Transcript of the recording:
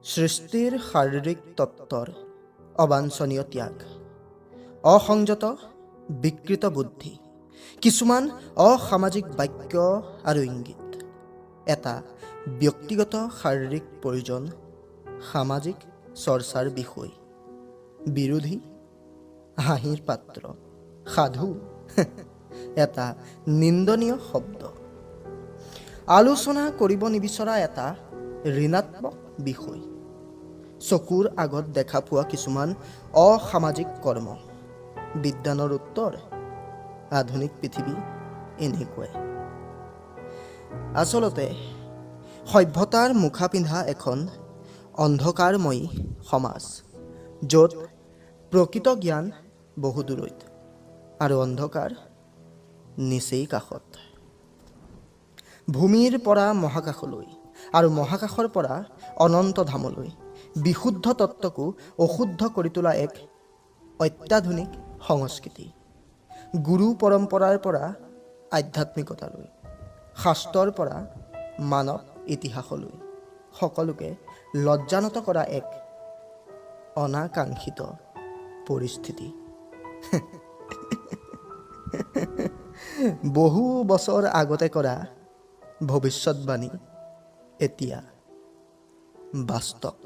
সৃষ্টিৰ শাৰীৰিক তত্ত্বৰ অবাঞ্ছনীয় ত্যাগ, অসংযত বিকৃত বুদ্ধি, কিছুমান অসামাজিক বাক্য আৰু ইংগিত, এটা ব্যক্তিগত শাৰীৰিক প্ৰয়োজন, সামাজিক চৰ্চাৰ বিষয়, বিৰোধী, হাঁহিৰ পাত্ৰ, সাধু, এটা নিন্দনীয় শব্দ, আলোচনা কৰিব নিবিচৰা এটা ঋণাত্মক বিষয়, চকুৰ আগত দেখা পোৱা কিছুমান অসামাজিক কৰ্ম। বিজ্ঞানৰ উত্তৰ, আধুনিক পৃথিৱী এনেকুৱাই। আচলতে সভ্যতাৰ মুখা পিন্ধা এখন অন্ধকাৰময়ী সমাজ, য'ত প্ৰকৃত জ্ঞান বহু দূৰৈত আৰু অন্ধকাৰ নিচেই কাষত। ভূমিৰ পৰা মহাকাশলৈ আৰু মহাকাশৰ পৰা অনন্ত ধামলৈ বিশুদ্ধ তত্ত্বকো অশুদ্ধ কৰি তোলা এক অত্যাধুনিক সংস্কৃতি। গুৰু পৰম্পৰাৰ পৰা আধ্যাত্মিকতালৈ, শাস্ত্ৰৰ পৰা মানৱ ইতিহাসলৈ, সকলোকে লজ্জানত কৰা এক অনাকাংক্ষিত পৰিস্থিতি। বহু বছৰ আগতে কৰা ভৱিষ্যতবাণী এতিয়া বাস্তৱ।